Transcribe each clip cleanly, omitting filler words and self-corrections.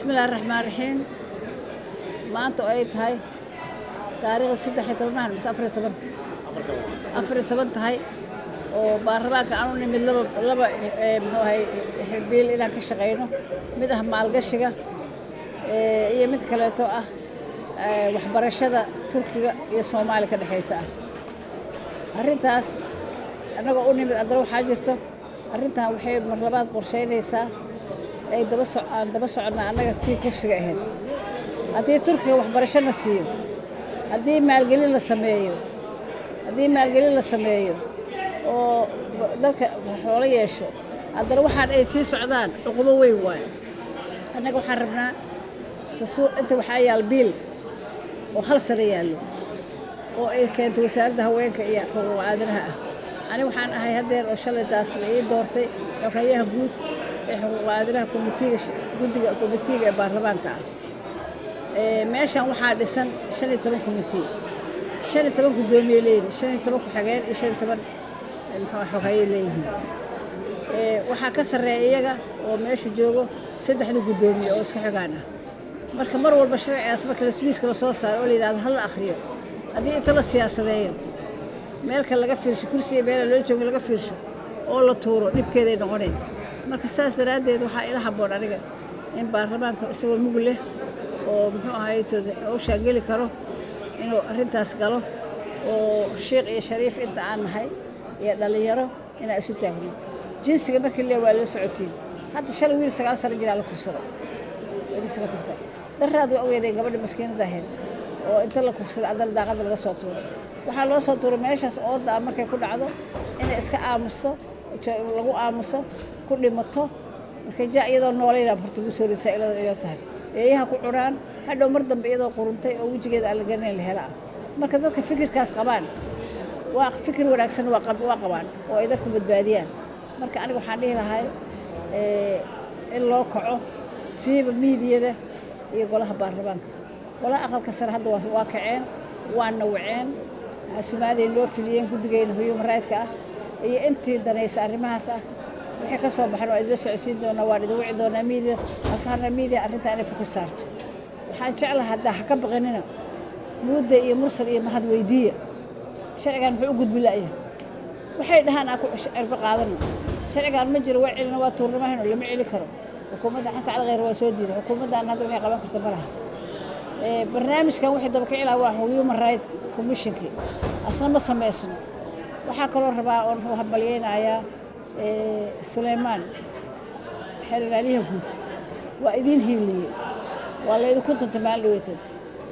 بسم الله الرحمن الرحيم. ما أنتوا أي تهاي تاريخ 16 بس أفرت تهاي وباربعة كانوا من لبا هو هاي حبيل إلى كشغينه مده مع القشقة هي مد كلاتو وحبرشة تركيا يا صومالي كده حيسا أرنتاس أنا قولني من أدرو حاجته أرنتها وحي مرلبات قرشين يسا أي دبسوا عنا أنا تي كفسة أهين هذه تركيا وحبرشة نسيو هذه مع القليل السمايو هذه مع القليل السمايو وذلك حوالي يشو أدرو واحد أي سي سعدان عقوبة ويواي أنا قو حربنا تسوق أنت وحيا البيل وخلص ريالو وإيه كانت وسالتها وينك يا حقوق عادنها أنا وحان هاي هدير وشلي داسلي دورتي حكاياها جود حقوق عادنها كوميتيga baarlamaanka meeshan waxaa dhisan 15 committee 15 gudoomiye leeyihiin 15 ku xigeen iyo 15 xoghaye leeyihiin waxaa ka sareeya iyaga oo meesha joogo 3 gudoomiye oo isku xigaan ah marka mar walba sharciyaas marka ismiiska la soo saaro oo la yiraahdo hal akhriyo hadii inta la siyaasadeeyo meelka laga fiirsho kursiga meel loo joogo laga fiirsho oo la tuuro dibkeeday noqonay marka saas daraadeed waxa ila haboon aniga in baarlamaanka isagoo mug leh oo muxuu ahaaytooda oo shaqeeli karo inuu arintaas galo oo sheekh iyo shariif inta aan nahay iyo dhalinyaro ina isu taagno jinsiga markii la waa la socotiin hadda shal wiil 9 sano jira la kufsado wadiisa tagtay daraad waa weeday gabadha maskiinada ahayd oo inta la kufsado adal daaqada laga soo tuuro waxa loo soo tuuro meeshaas oo markay ku dhacdo in iska aamusto lagu aamuso ku dhimato markay iyadoo noolayna horta ugu soo risaa ilaa ay tahay eeyaha ku curaan hadhow mar dambe iyadoo quruntay oo wajigeeda aan la garanay la helaa marka dadka fikirkaas qabaan waa fikir wanaagsan waa qabaan oo ay dadku badbaadiyaan marka aniga waxaan dhihi lahaa in loo kaco siiba miidiyada iyo golaha baarlamaanka walaal aqalka sare hadda waa kaceen waa nawceen asmaadeen loo filiyeen gudigeena human rights-ka iyo intii danaysa arrimahaas wixii ka soo baxay oo idin socodsiin doona waa idin wici doona miidiya asxaabna miidiya arrintan ay fokus saarto waxaan jeclahay hadda ka baqanina muddo iyo mursal iyo mahad weydiiya sharcigan wuxuu u gudbilaaya waxay dhahaan aku cirba qaadano sharcigan ma jiro waa cilna waa tuurnamaayno lama cili karo xukuumadda xasan cali khayr waa soo diiday xukuumaddan hadda waxay qaban kartaa malaha barnaamijkan wixii daba ka cilaa waa human rights commission-ki asna ma sameysno waxaa kaloo rabaa oo habalyeynaya Sulaymaan xiriiraliha guud waa idin hiiliye waa la idin ku tantamaan dhaweytay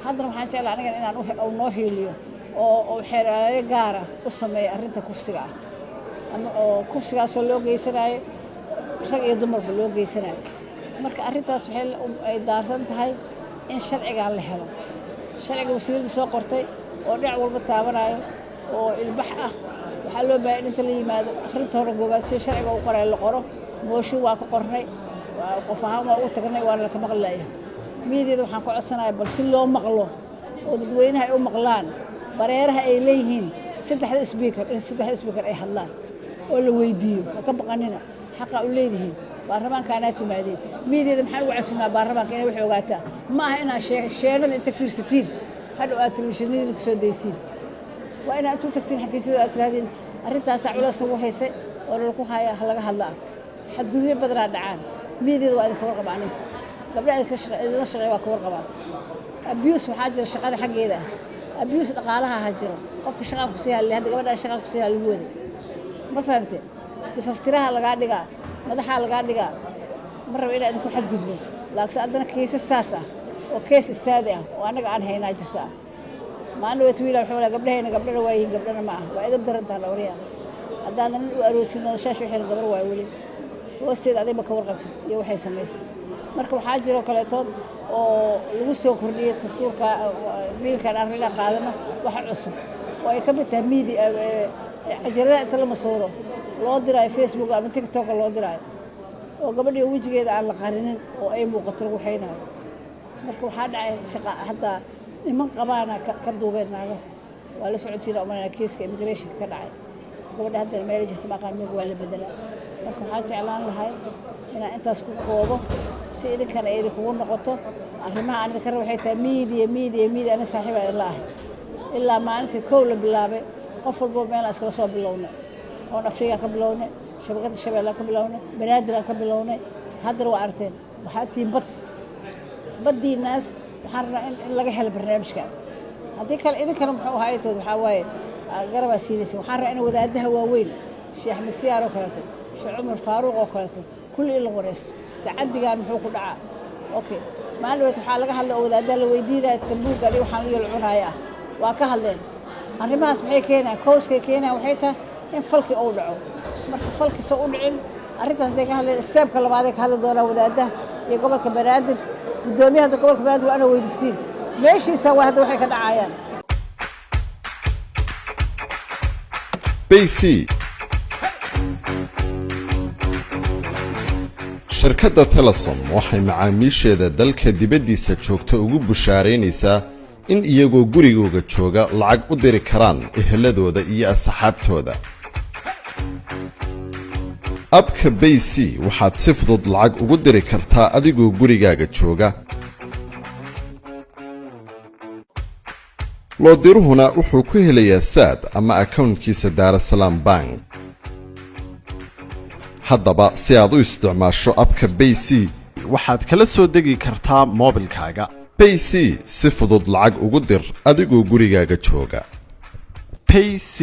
haddana waxaan jeclahay aniga inaan u noo hiiliyo oo xiriiraliye gaar ah u sameeyo arrinta kufsiga ama oo kufsigaasoo loo geysanayo rag iyo dumarba loo geysanayo marka arrintaas waxay daarsan tahay in sharcigan la helo sharciga wasiirada soo qortay oo dhinac walba taabanayo oo ilbax ah waxaa loo baahan inta la yimaado akhrinta hore goobaad si sharciga u qoray la qoro mooshin waa ka qornay qof ahaan waa u tagnay waa la ka maqlaaya miidiyeeda waxaan ku codsanayaa bal si loo maqlo oo dadweynaha ay u maqlaan bareeraha ay leeyihiin saddex speaker ay hadlaan oo la weydiiyo ka baqanina xaqa u leeyihiin baarlamaanka ana timaadeen miidiyeeda maxaa ugu casuunaa baarlamaanka inay wax ogaataa ma aha inaa sheegnada inta fiirsatiin hadhow aad telefishinada ku soo deysiin waa inaad u tagtiin xafiisyada aad tirahdeen arrintaas culays ugu haysay oo lagu haya laga hadlaa xadgudubyo badanaa dhacaan miidiyeeda waa idinka warqabaan gabdhaha idinka shaqeeya waa ka warqabaan abuse waxaa jira shaqada xaggeeda abuse dhaqaalaha ha jiro qofka shaqada ku sii halay hadda gabadha shaqada ku sii halay wada ma fahamtay tifaftiraha laga dhigaa madaxa laga dhigaa marraba inaad ku xadgudbo laakiin haddana kiisas saas oo kees istaadi oo anaga aan haynaa jirta maana way twiila waxa gabdhaheena gabdhana waayiin gabdhana ma waa idab darantaa lawriya haddana u aroosino shaash wixii gabar waa wali hoosteed adiga ka warqabtid iyo waxay sameysay marka waxaa jiro kaleetood oo lagu soo kordhiyay dastuurka biilkan arrin la qaadano waxa cusub oo ay ka mid tahay media ajarada inta la masoro loo diray Facebook ama TikTok loo diray oo gabadha wajigeeda aan la qarinin oo ay muuqato lagu xeynayo marka waxaa dhacay shaqa hadda niman qabaana ka duubeenaaga waa la socotiin oo marna kiiska immigration ka dhacay gabadha hadda meel jirta ma qaan waa la bedelay marka waxaan jeclaan lahay inaan intaas ku koobo si idinkana ay idinkugu noqoto arrimaha aan idinka rabo waxay tahay media ana saaxiib aan la ahay ilaa maalintii kow la bilaabay qof walba meel aan iskala soo bilownay oo Afrika ka bilownay shabakada Shabeelle ka bilownay banaadir ka bilownay haddana waa arteen waxaa tii badii naas waxaan rabnaa in laga helo barnaamijka haddii kale idinkana muxuu ahaa aytood waxaa waaye garab asiinaysa waxaan rabaa in wadaadaha waaweyn Sheekh Ahmed Siyaar oo kaleeto Sheekh Umar Faaruq oo kaleeto kulli in la wareysto tacadigaan muxuu ku dhacaa okay maalin waxaa laga hadlay wadaadaha la weydiinaya tambuuga iyo waxaan la cunaaya waa ka hadleen arrimahaas maxay keenayaan kooska keenayaan waxay tahay in falki uu dhaco marka falki soo u dhicin arrintaas deegaan hadleen steepka labaad ee ka hadli doona wadaadaha iyo gobolka Banaadir gudoomiyaha gobolka Banaadir waa ana weydiistiin meeshiisa waa hadda waxay ka dhacayaan BC shirkadda Telesom waxay macaamiisheeda dalka dibaddiisa joogta ugu bushaaraynaysaa in iyagoo gurigooda jooga lacag u diri karaan eheladooda iyo asxaabtooda abka BC waxaad si fudud lacag ugu diri kartaa adigoo gurigaaga jooga loo diruhuna wuxuu ku helayaa saad ama accountkiisa Daarasalaam Bank haddaba si aad u isticmaasho abka BC waxaad kala soo degi kartaa moobilkaaga BC si fudud lacag ugu dir adigoo gurigaaga jooga Payc